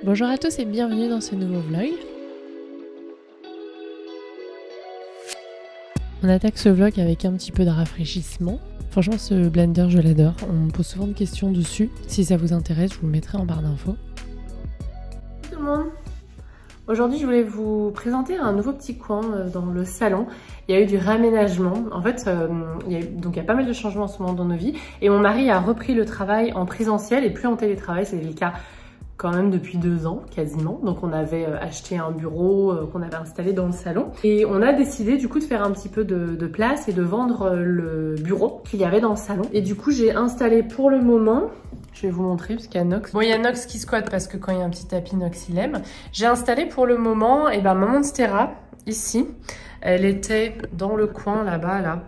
Bonjour à tous et bienvenue dans ce nouveau vlog. On attaque ce vlog avec un petit peu de rafraîchissement. Franchement, ce blender, je l'adore. On me pose souvent de questions dessus. Si ça vous intéresse, je vous le mettrai en barre d'infos. Tout le monde. Aujourd'hui, je voulais vous présenter un nouveau petit coin dans le salon. Il y a eu du réaménagement. En fait, il y a pas mal de changements en ce moment dans nos vies. Et mon mari a repris le travail en présentiel et plus en télétravail. C'est le cas quand même depuis 2 ans quasiment. Donc on avait acheté un bureau qu'on avait installé dans le salon. Et on a décidé du coup de faire un petit peu de place et de vendre le bureau qu'il y avait dans le salon. Et du coup, j'ai installé pour le moment... Je vais vous montrer parce qu'il y a Nox. Bon, il y a Nox qui squatte parce que quand il y a un petit tapis, Nox il aime. J'ai installé pour le moment ma Monstera ici. Elle était dans le coin là-bas, là.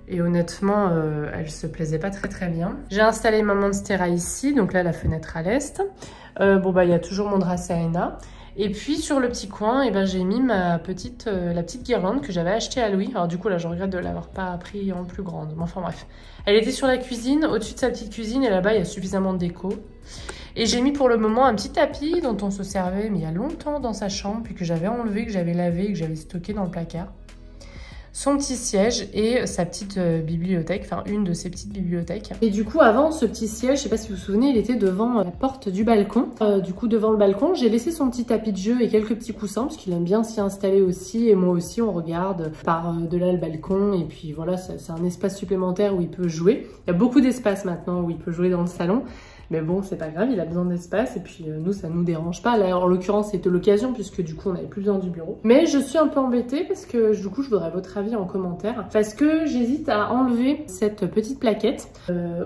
Et honnêtement, elle se plaisait pas très bien. J'ai installé ma Monstera ici, donc là la fenêtre à l'est. Il y a toujours mon Dracaena. Et puis sur le petit coin, j'ai mis la petite guirlande que j'avais achetée à Louis. Alors du coup là, je regrette de l'avoir pas pris en plus grande. Mais enfin bref. Elle était sur la cuisine, au-dessus de sa petite cuisine, et là-bas il y a suffisamment de déco. Et j'ai mis pour le moment un petit tapis dont on se servait mais il y a longtemps dans sa chambre, puis que j'avais enlevé, que j'avais lavé, que j'avais stocké dans le placard. Son petit siège et sa petite bibliothèque, enfin une de ses petites bibliothèques. Et du coup avant, ce petit siège, je sais pas si vous vous souvenez, il était devant la porte du balcon. Du coup devant le balcon, j'ai laissé son petit tapis de jeu et quelques petits coussins parce qu'il aime bien s'y installer aussi, et moi aussi on regarde par de là le balcon, et puis voilà, c'est un espace supplémentaire où il peut jouer. Il y a beaucoup d'espace maintenant où il peut jouer dans le salon. Mais bon, c'est pas grave, il a besoin d'espace et puis nous, ça nous dérange pas. Là, en l'occurrence, c'était l'occasion puisque du coup, on n'avait plus besoin du bureau. Mais je suis un peu embêtée parce que du coup, je voudrais votre avis en commentaire. Parce que j'hésite à enlever cette petite plaquette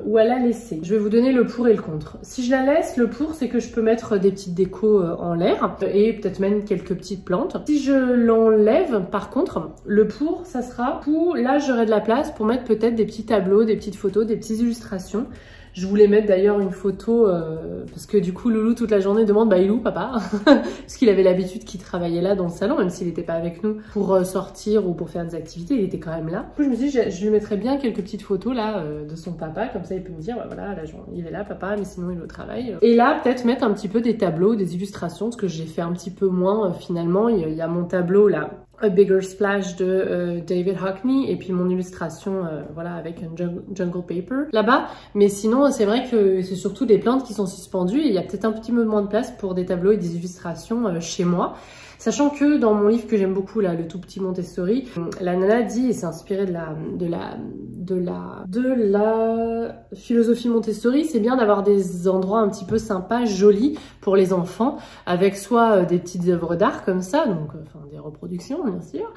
ou à la laisser. Je vais vous donner le pour et le contre. Si je la laisse, le pour, c'est que je peux mettre des petites décos en l'air et peut-être même quelques petites plantes. Si je l'enlève, par contre, le pour, ça sera où là, j'aurai de la place pour mettre peut-être des petits tableaux, des petites photos, des petites illustrations. Je voulais mettre d'ailleurs une photo parce que du coup Loulou toute la journée demande il est où papa parce qu'il avait l'habitude qu'il travaillait là dans le salon, même s'il n'était pas avec nous pour sortir ou pour faire des activités, il était quand même là. Du coup je me suis dit je lui mettrais bien quelques petites photos là de son papa, comme ça il peut me dire voilà la journée, il est là papa, mais sinon il est au travail. Et là peut-être mettre un petit peu des tableaux, des illustrations, ce que j'ai fait un petit peu moins finalement. Il y a mon tableau là, A Bigger Splash de David Hockney, et puis mon illustration voilà avec un jungle paper là-bas. Mais sinon c'est vrai que c'est surtout des plantes qui sont suspendues et il y a peut-être un petit peu moins de place pour des tableaux et des illustrations chez moi. Sachant que dans mon livre que j'aime beaucoup là, le tout petit Montessori, la nana dit, et c'est inspiré de la philosophie Montessori, c'est bien d'avoir des endroits un petit peu sympas, jolis pour les enfants, avec soit des petites œuvres d'art comme ça, donc des reproductions bien sûr,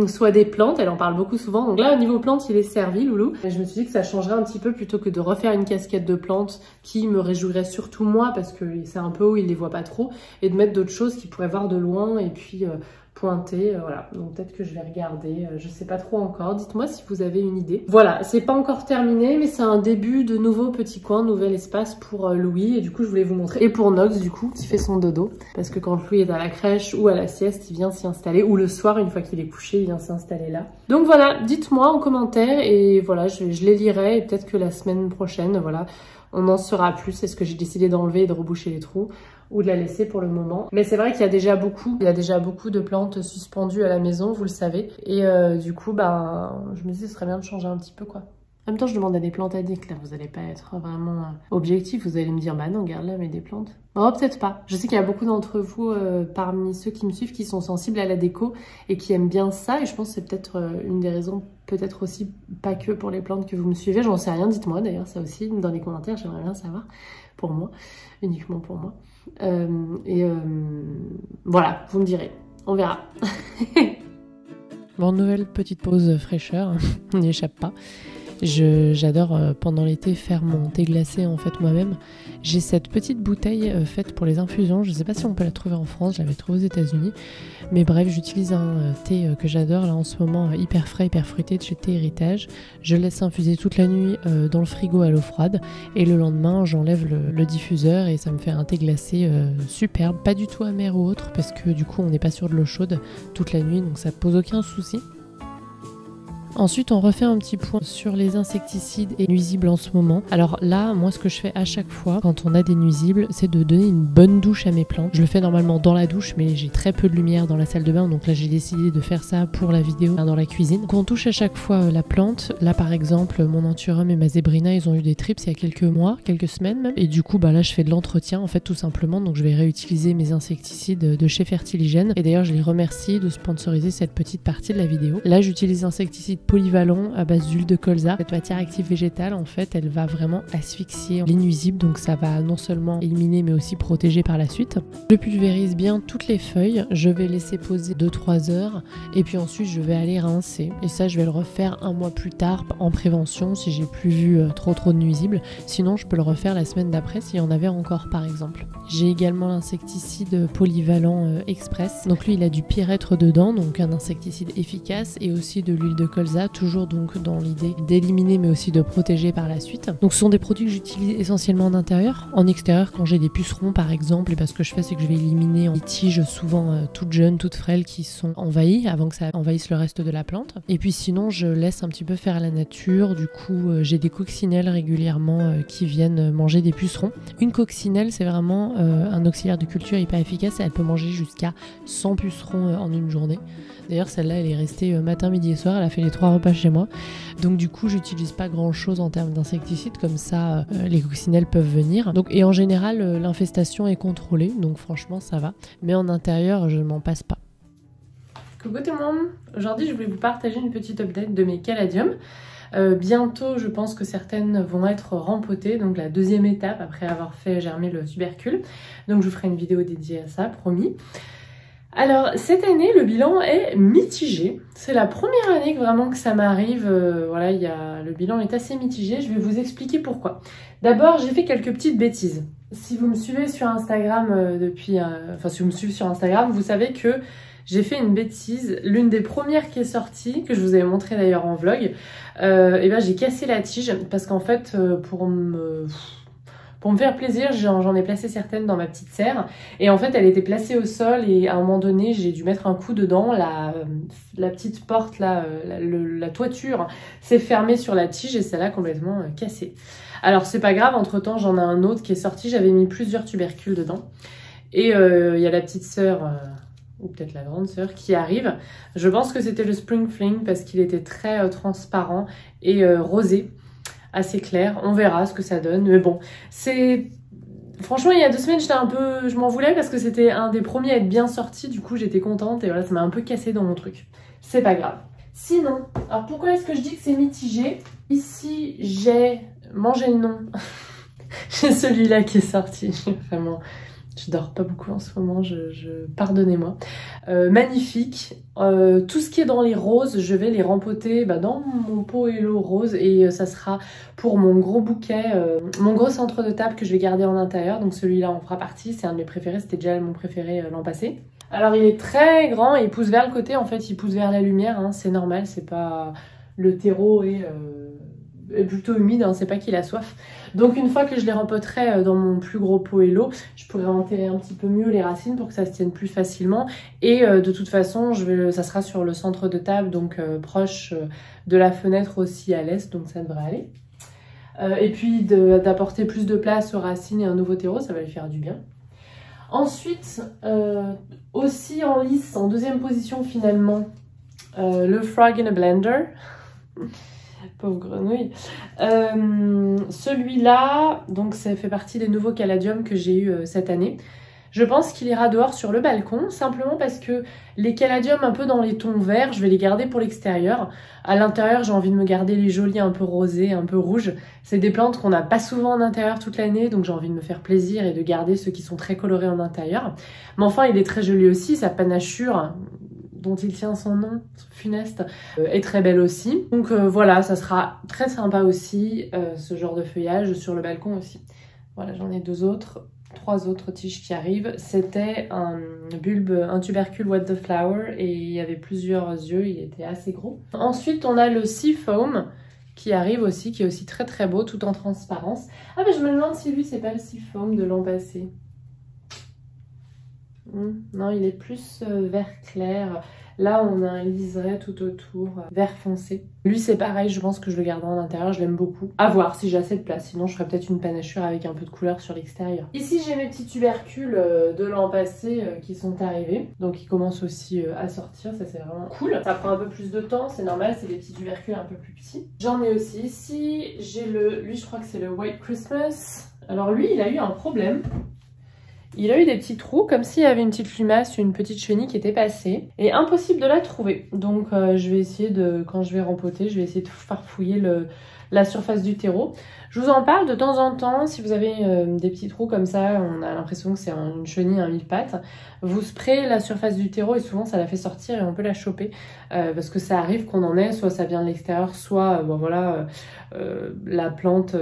soit des plantes, elle en parle beaucoup souvent. Donc là au niveau plantes il est servi Loulou. Et je me suis dit que ça changerait un petit peu plutôt que de refaire une casquette de plantes qui me réjouirait surtout moi parce que c'est un peu où il les voit pas trop, et de mettre d'autres choses qu'il pourrait voir de loin et puis pointer, voilà. Donc peut-être que je vais regarder, je sais pas trop encore. Dites-moi si vous avez une idée. Voilà, c'est pas encore terminé, mais c'est un début de nouveau petit coin, nouvel espace pour Louis, et du coup je voulais vous montrer. Et pour Nox du coup, qui fait son dodo, parce que quand Louis est à la crèche ou à la sieste, il vient s'y installer, ou le soir, une fois qu'il est couché, il vient s'installer là. Donc voilà, dites-moi en commentaire, et voilà, je les lirai, et peut-être que la semaine prochaine, voilà, on en saura plus. Est-ce que j'ai décidé d'enlever et de reboucher les trous ou de la laisser pour le moment? Mais c'est vrai qu'il y a déjà beaucoup de plantes suspendues à la maison, vous le savez. Et du coup, je me dis ce serait bien de changer un petit peu quoi. En même temps, je demande à des plantadiques, là, vous allez pas être vraiment objectif, vous allez me dire, bah non, regarde là, mais des plantes. Oh, peut-être pas. Je sais qu'il y a beaucoup d'entre vous, parmi ceux qui me suivent, qui sont sensibles à la déco et qui aiment bien ça, et je pense que c'est peut-être une des raisons, peut-être aussi pas que pour les plantes que vous me suivez, j'en sais rien, dites-moi d'ailleurs, ça aussi, dans les commentaires, j'aimerais bien savoir, pour moi, uniquement pour moi. Voilà, vous me direz, on verra. Bon, nouvelle petite pause fraîcheur, on n'y échappe pas. J'adore pendant l'été faire mon thé glacé en fait moi-même. J'ai cette petite bouteille faite pour les infusions. Je ne sais pas si on peut la trouver en France, je l'avais trouvée aux États-Unis. Mais bref, j'utilise un thé que j'adore là en ce moment, hyper frais, hyper fruité de chez Thé Héritage. Je le laisse infuser toute la nuit dans le frigo à l'eau froide. Et le lendemain, j'enlève le diffuseur et ça me fait un thé glacé superbe. Pas du tout amer ou autre parce que du coup, on n'est pas sur de l'eau chaude toute la nuit, donc ça pose aucun souci. Ensuite, on refait un petit point sur les insecticides et nuisibles en ce moment. Alors là, moi, ce que je fais à chaque fois quand on a des nuisibles, c'est de donner une bonne douche à mes plantes. Je le fais normalement dans la douche, mais j'ai très peu de lumière dans la salle de bain, donc là j'ai décidé de faire ça pour la vidéo dans la cuisine. Donc on touche à chaque fois la plante. Là par exemple, mon anthurium et ma zébrina, ils ont eu des trips il y a quelques mois, quelques semaines même. Et du coup, là je fais de l'entretien en fait tout simplement. Donc je vais réutiliser mes insecticides de chez Fertiligène. Et d'ailleurs, je les remercie de sponsoriser cette petite partie de la vidéo. Là, j'utilise insecticide polyvalent à base d'huile de colza. Cette matière active végétale, en fait, elle va vraiment asphyxier les nuisibles. Donc ça va non seulement éliminer mais aussi protéger par la suite. Je pulvérise bien toutes les feuilles. Je vais laisser poser 2-3 heures et puis ensuite je vais aller rincer. Et ça, je vais le refaire un mois plus tard en prévention si j'ai plus vu trop de nuisibles. Sinon, je peux le refaire la semaine d'après s'il y en avait encore par exemple. J'ai également l'insecticide polyvalent express. Donc lui, il a du pyrètre dedans, donc un insecticide efficace, et aussi de l'huile de colza, toujours donc dans l'idée d'éliminer mais aussi de protéger par la suite. Donc ce sont des produits que j'utilise essentiellement en intérieur. En extérieur, quand j'ai des pucerons par exemple, et ben, ce que je fais, c'est que je vais éliminer les tiges souvent toutes jeunes, toutes frêles qui sont envahies avant que ça envahisse le reste de la plante. Et puis sinon, je laisse un petit peu faire la nature. Du coup, j'ai des coccinelles régulièrement qui viennent manger des pucerons. Une coccinelle, c'est vraiment un auxiliaire de culture hyper efficace. Elle peut manger jusqu'à 100 pucerons en une journée. D'ailleurs, celle-là, elle est restée matin, midi et soir. Elle a fait les 3 repas chez moi. Donc du coup, j'utilise pas grand-chose en termes d'insecticides. Comme ça, les coccinelles peuvent venir. Donc, et en général, l'infestation est contrôlée. Donc franchement, ça va. Mais en intérieur, je ne m'en passe pas. Coucou tout le monde. Aujourd'hui, je voulais vous partager une petite update de mes caladiums. Bientôt, je pense que certaines vont être rempotées, donc la deuxième étape après avoir fait germer le tubercule. Donc je vous ferai une vidéo dédiée à ça, promis. Alors cette année, le bilan est mitigé. C'est la première année que vraiment que ça m'arrive. Voilà, le bilan est assez mitigé. Je vais vous expliquer pourquoi. D'abord, j'ai fait quelques petites bêtises. Si vous me suivez sur Instagram si vous me suivez sur Instagram, vous savez que j'ai fait une bêtise. L'une des premières qui est sortie, que je vous avais montré d'ailleurs en vlog, et ben j'ai cassé la tige parce qu'en fait, pour me faire plaisir, j'en ai placé certaines dans ma petite serre. Et en fait, elle était placée au sol et à un moment donné, j'ai dû mettre un coup dedans. La petite porte, là, la toiture s'est fermée sur la tige et celle-là complètement cassée. Alors, c'est pas grave, entre-temps, j'en ai un autre qui est sorti. J'avais mis plusieurs tubercules dedans. Et il y a la petite sœur... ou peut-être la grande sœur qui arrive. Je pense que c'était le Spring Fling parce qu'il était très transparent et rosé, assez clair. On verra ce que ça donne, mais bon, c'est... Franchement, il y a 2 semaines, je m'en voulais parce que c'était un des premiers à être bien sorti, du coup j'étais contente et voilà, ça m'a un peu cassé dans mon truc. C'est pas grave. Sinon, alors pourquoi est-ce que je dis que c'est mitigé? Ici, j'ai mangé le nom. J'ai celui-là qui est sorti, vraiment... Je dors pas beaucoup en ce moment, pardonnez-moi. Magnifique. Tout ce qui est dans les roses, je vais les rempoter dans mon poëlo rose et ça sera pour mon gros bouquet, mon gros centre de table que je vais garder en intérieur. Donc celui-là en fera partie, c'est un de mes préférés, c'était déjà mon préféré l'an passé. Alors il est très grand et il pousse vers le côté, en fait il pousse vers la lumière, hein, c'est normal, c'est pas... Le terreau est plutôt humide, hein, c'est pas qu'il a soif. Donc une fois que je les rempoterai dans mon plus gros poëlo, je pourrai enterrer un petit peu mieux les racines pour que ça se tienne plus facilement. Et de toute façon, ça sera sur le centre de table, donc proche de la fenêtre aussi à l'est, donc ça devrait aller. Et puis d'apporter plus de place aux racines et un nouveau terreau, ça va lui faire du bien. Ensuite, aussi en lice, en deuxième position finalement, le Frog in a Blender. Pauvre grenouille. Celui-là, donc ça fait partie des nouveaux caladiums que j'ai eu cette année. Je pense qu'il ira dehors sur le balcon, simplement parce que les caladiums un peu dans les tons verts, je vais les garder pour l'extérieur. À l'intérieur, j'ai envie de me garder les jolis un peu rosés, un peu rouges. C'est des plantes qu'on n'a pas souvent en intérieur toute l'année, donc j'ai envie de me faire plaisir et de garder ceux qui sont très colorés en intérieur. Mais enfin, il est très joli aussi, sa panachure... dont il tient son nom, funeste, est très belle aussi. Donc voilà, ça sera très sympa aussi, ce genre de feuillage sur le balcon aussi. Voilà, j'en ai 3 autres tiges qui arrivent. C'était un bulbe, un tubercule What the Flower, et il y avait plusieurs yeux, il était assez gros. Ensuite, on a le Sea Foam qui arrive aussi, qui est aussi très très beau, tout en transparence. Ah mais je me demande si lui, c'est pas le Sea Foam de l'an passé. Non, il est plus vert clair. Là, on a un liseré tout autour, vert foncé. Lui, c'est pareil, je pense que je le garderai en intérieur, je l'aime beaucoup. À voir si j'ai assez de place, sinon je ferai peut-être une panachure avec un peu de couleur sur l'extérieur. Ici, j'ai mes petits tubercules de l'an passé qui sont arrivés. Donc, ils commencent aussi à sortir, ça c'est vraiment cool. Ça prend un peu plus de temps, c'est normal, c'est des petits tubercules un peu plus petits. J'en ai aussi ici, j'ai lui je crois que c'est le White Christmas. Alors lui, il a eu un problème. Il a eu des petits trous, comme s'il y avait une petite limace, une petite chenille qui était passée. Et impossible de la trouver. Donc je vais essayer de, quand je vais rempoter, je vais essayer de farfouiller la surface du terreau. Je vous en parle de temps en temps. Si vous avez des petits trous comme ça, on a l'impression que c'est une chenille, un mille-pattes. Vous sprayez la surface du terreau et souvent ça la fait sortir et on peut la choper. Parce que ça arrive qu'on en ait, soit ça vient de l'extérieur, soit bon, voilà, la plante...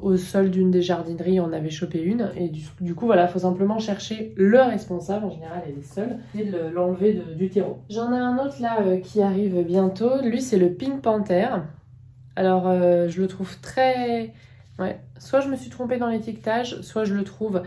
au sol d'une des jardineries, on avait chopé une. Et du coup, voilà, il faut simplement chercher le responsable. En général, elle est seule. Et l'enlever du terreau. J'en ai un autre là qui arrive bientôt. Lui, c'est le Pink Panther. Alors, je le trouve très... Ouais, soit je me suis trompée dans l'étiquetage, soit je le trouve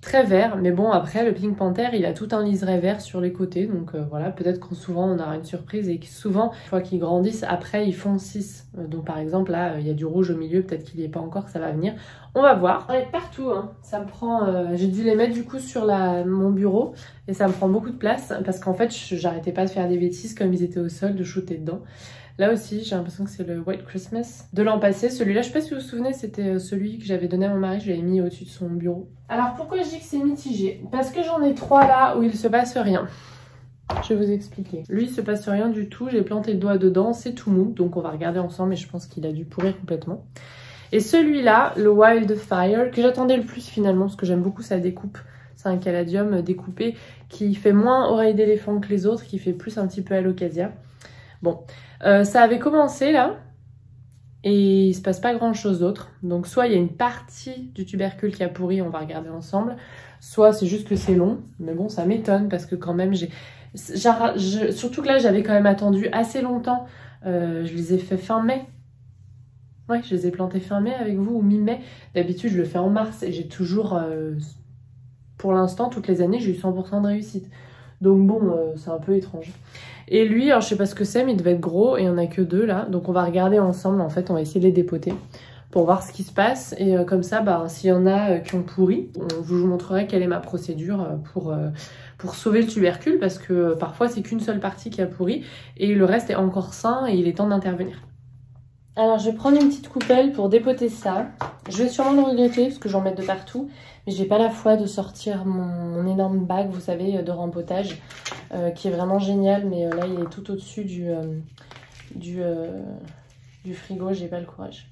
très vert. Mais bon, après, le Pink Panther, il a tout un liseré vert sur les côtés. Donc voilà, peut-être que souvent, on aura une surprise. Et que souvent, une fois qu'ils grandissent, après, ils foncissent. Donc par exemple, là, il y a du rouge au milieu. Peut-être qu'il n'y est pas encore, que ça va venir. On va voir. J'en ai partout, hein. Ça me prend... j'ai dû les mettre du coup sur mon bureau. Et ça me prend beaucoup de place. Parce qu'en fait, j'arrêtais pas de faire des bêtises comme ils étaient au sol, de shooter dedans. Là aussi, j'ai l'impression que c'est le White Christmas de l'an passé. Celui-là, je sais pas si vous vous souvenez, c'était celui que j'avais donné à mon mari. Je l'avais mis au-dessus de son bureau. Alors, pourquoi je dis que c'est mitigé? Parce que j'en ai 3 là où il se passe rien. Je vais vous expliquer. Lui, il se passe rien du tout. J'ai planté le doigt dedans. C'est tout mou. Donc, on va regarder ensemble. Mais je pense qu'il a dû pourrir complètement. Et celui-là, le Wildfire, que j'attendais le plus finalement, parce que j'aime beaucoup sa découpe. C'est un caladium découpé qui fait moins oreille d'éléphant que les autres, qui fait plus un petit peu alocasia. Bon, ça avait commencé là, et il se passe pas grand chose d'autre. Donc soit il y a une partie du tubercule qui a pourri, on va regarder ensemble, soit c'est juste que c'est long, mais bon ça m'étonne parce que quand même surtout que là j'avais quand même attendu assez longtemps, je les ai fait fin mai. Ouais, je les ai plantés fin mai avec vous, ou mi-mai. D'habitude je le fais en mars et j'ai toujours, pour l'instant, toutes les années j'ai eu 100% de réussite. Donc bon, c'est un peu étrange. Et lui, alors je sais pas ce que c'est, mais il devait être gros et il n'y en a que 2 là. Donc on va regarder ensemble, en fait, on va essayer de les dépoter pour voir ce qui se passe. Et comme ça, bah, s'il y en a qui ont pourri, je vous montrerai quelle est ma procédure pour sauver le tubercule. Parce que parfois, c'est qu'une seule partie qui a pourri et le reste est encore sain et il est temps d'intervenir. Alors je vais prendre une petite coupelle pour dépoter ça. Je vais sûrement le regretter parce que j'en mets de partout. Mais j'ai pas la foi de sortir mon énorme bac, vous savez, de rempotage. Qui est vraiment génial. Mais là il est tout au-dessus du frigo. J'ai pas le courage.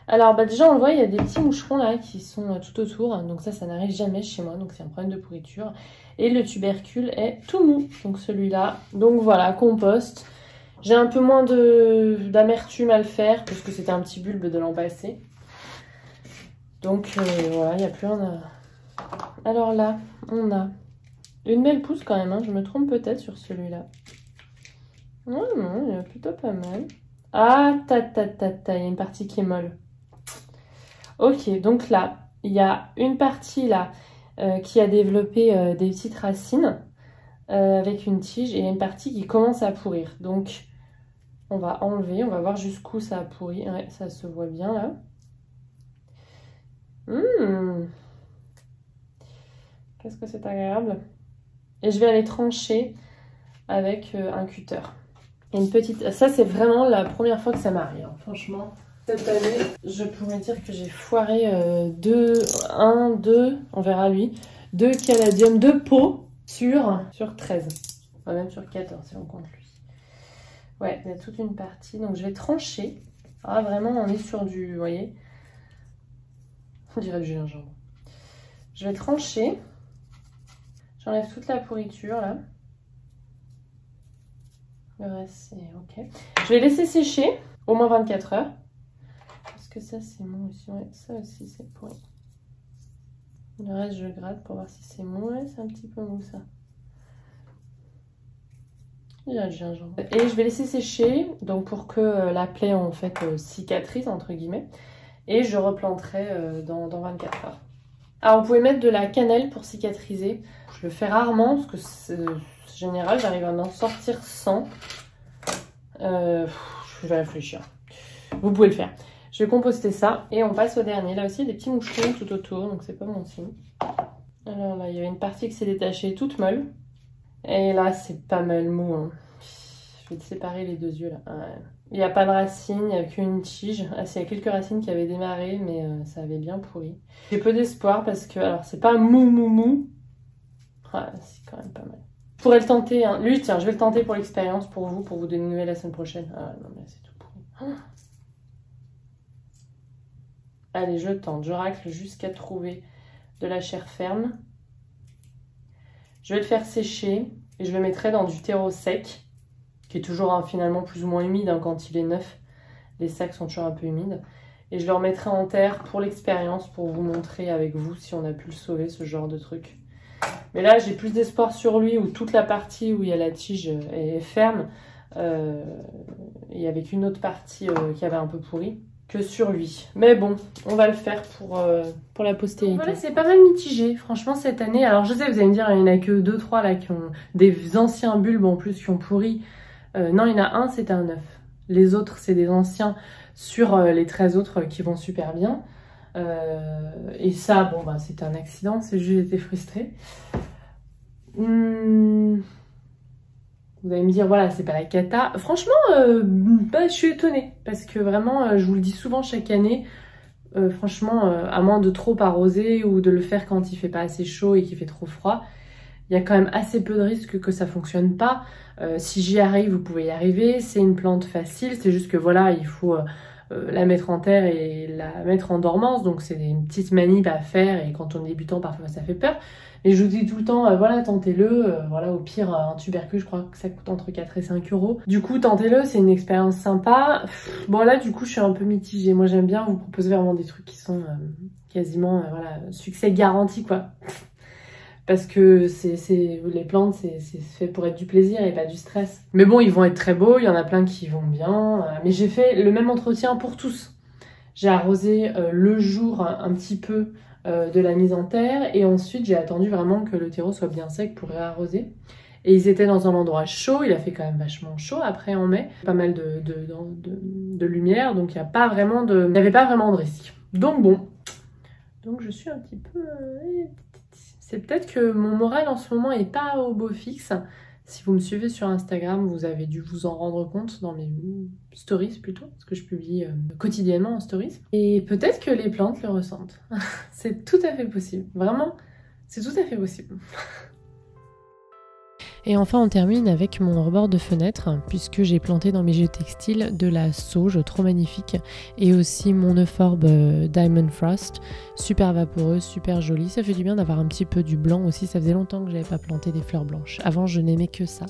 Alors bah déjà on le voit, il y a des petits moucherons là qui sont tout autour. Donc ça n'arrive jamais chez moi. Donc c'est un problème de pourriture. Et le tubercule est tout mou. Donc celui-là. Donc voilà, compost. J'ai un peu moins d'amertume à le faire parce que c'était un petit bulbe de l'an passé. Donc voilà, il n'y a plus rien à... Alors là, on a une belle pousse quand même. Hein. Je me trompe peut-être sur celui-là. Non, non, il est plutôt pas mal. Ah, il y a une partie qui est molle. Ok, donc là, il y a une partie là qui a développé des petites racines avec une tige. Et il y a une partie qui commence à pourrir. Donc... on va enlever, on va voir jusqu'où ça a pourri. Ouais, ça se voit bien là. Qu'est-ce que c'est agréable. Et je vais aller trancher avec un cutter. Et une petite... ça, c'est vraiment la première fois que ça m'arrive. Hein. Franchement, cette année, je pourrais dire que j'ai foiré 2, on verra lui, 2 caladium, 2 pots sur 13. Enfin, même sur 14 si on compte lui. Ouais, il y a toute une partie. Donc je vais trancher. Ah, vraiment, on est sur du... vous voyez, on dirait du gingembre. Je vais trancher. J'enlève toute la pourriture, là. Le reste, c'est ok. Je vais laisser sécher au moins 24 heures. Parce que ça, c'est mou aussi. Ouais, ça aussi, c'est pourri. Le reste, je gratte pour voir si c'est mou. Ouais, c'est un petit peu mou, ça. Il y a le gingembre. Et je vais laisser sécher, donc pour que la plaie en fait cicatrise entre guillemets. Et je replanterai dans 24 heures. Alors vous pouvez mettre de la cannelle pour cicatriser. Je le fais rarement parce que général, j'arrive à m'en sortir sans. Je vais réfléchir. Vous pouvez le faire. Je vais composter ça et on passe au dernier. Là aussi, il y a des petits moucherons tout autour, donc c'est pas bon signe. Alors là, il y avait une partie qui s'est détachée toute molle. Et là, c'est pas mal mou. Hein. Je vais te séparer les deux yeux là. Ouais. Il n'y a pas de racines, il n'y a qu'une tige. Ah, il y a quelques racines qui avaient démarré, mais ça avait bien pourri. J'ai peu d'espoir parce que, alors, c'est pas mou. Ah, c'est quand même pas mal. Je pourrais le tenter. Hein. Lui, tiens, je vais le tenter pour l'expérience, pour vous donner une nouvelle la semaine prochaine. Ah non, mais c'est tout pourri. Oh. Allez, je tente. Je racle jusqu'à trouver de la chair ferme. Je vais le faire sécher et je le mettrai dans du terreau sec, qui est toujours finalement plus ou moins humide hein, quand il est neuf. Les sacs sont toujours un peu humides. Et je le remettrai en terre pour l'expérience, pour vous montrer avec vous si on a pu le sauver, ce genre de truc. Mais là, j'ai plus d'espoir sur lui, où toute la partie où il y a la tige est ferme, et avec une autre partie qui avait un peu pourri, que sur lui. Mais bon, on va le faire pour la postérité. Voilà, c'est pas mal mitigé, franchement, cette année. Alors, je sais, vous allez me dire, il n'y en a que 2-3 là qui ont des anciens bulbes en plus qui ont pourri. Non, il y en a un, c'est un neuf. Les autres, c'est des anciens sur les 13 autres qui vont super bien. Et ça, bon, bah, c'était un accident, c'est juste j'étais frustrée. Vous allez me dire, voilà, c'est pas la cata. Franchement, bah, je suis étonnée. Parce que vraiment, je vous le dis souvent chaque année, franchement, à moins de trop arroser ou de le faire quand il fait pas assez chaud et qu'il fait trop froid, il y a quand même assez peu de risques que ça fonctionne pas. Si j'y arrive, vous pouvez y arriver. C'est une plante facile, c'est juste que voilà, il faut la mettre en terre et la mettre en dormance. Donc c'est une petite manip à faire et quand on est débutant, parfois ça fait peur. Et je vous dis tout le temps, voilà, tentez-le. Voilà, au pire, un tubercule, je crois que ça coûte entre 4 et 5 euros. Du coup, tentez-le, c'est une expérience sympa. Bon, là, du coup, je suis un peu mitigée. Moi, j'aime bien vous proposer vraiment des trucs qui sont quasiment, voilà, succès garanti, quoi. Parce que les plantes, c'est fait pour être du plaisir et pas du stress. Mais bon, ils vont être très beaux, il y en a plein qui vont bien. Mais j'ai fait le même entretien pour tous. J'ai arrosé le jour un petit peu de la mise en terre et ensuite j'ai attendu vraiment que le terreau soit bien sec pour réarroser. Et ils étaient dans un endroit chaud, il a fait quand même vachement chaud après en mai. Pas mal de lumière, donc il n'y avait pas vraiment de risque. Donc bon, donc je suis un petit peu... C'est peut-être que mon moral en ce moment est pas au beau fixe. Si vous me suivez sur Instagram, vous avez dû vous en rendre compte dans mes stories plutôt, parce que je publie quotidiennement en stories. Et peut-être que les plantes le ressentent. C'est tout à fait possible. Vraiment, c'est tout à fait possible. Et enfin, on termine avec mon rebord de fenêtre, puisque j'ai planté dans mes jeux textiles de la sauge, trop magnifique, et aussi mon euphorbes Diamond Frost, super vaporeuse, super jolie. Ça fait du bien d'avoir un petit peu du blanc aussi, ça faisait longtemps que j'avais pas planté des fleurs blanches. Avant, je n'aimais que ça.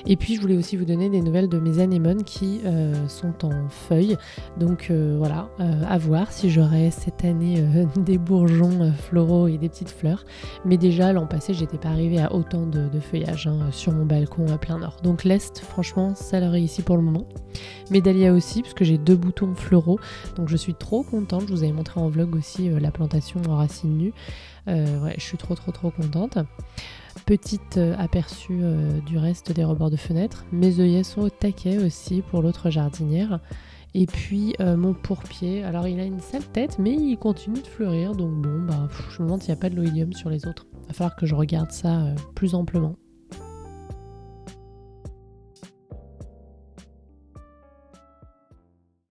Et puis, je voulais aussi vous donner des nouvelles de mes anémones qui sont en feuilles. Donc voilà, à voir si j'aurai cette année des bourgeons floraux et des petites fleurs. Mais déjà, l'an passé, j'étais pas arrivée à autant de feuillage sur mon balcon à plein nord. Donc l'Est, franchement, ça leur est ici pour le moment. Mes dahlias aussi, parce que j'ai 2 boutons floraux. Donc je suis trop contente. Je vous avais montré en vlog aussi la plantation en racines nues. Ouais, je suis trop contente. Petite aperçu du reste des rebords de fenêtre. Mes œillets sont au taquet aussi pour l'autre jardinière. Et puis mon pourpier, alors il a une sale tête mais il continue de fleurir, donc bon bah je me demande s'il n'y a pas de l'oïdium sur les autres. Il va falloir que je regarde ça plus amplement.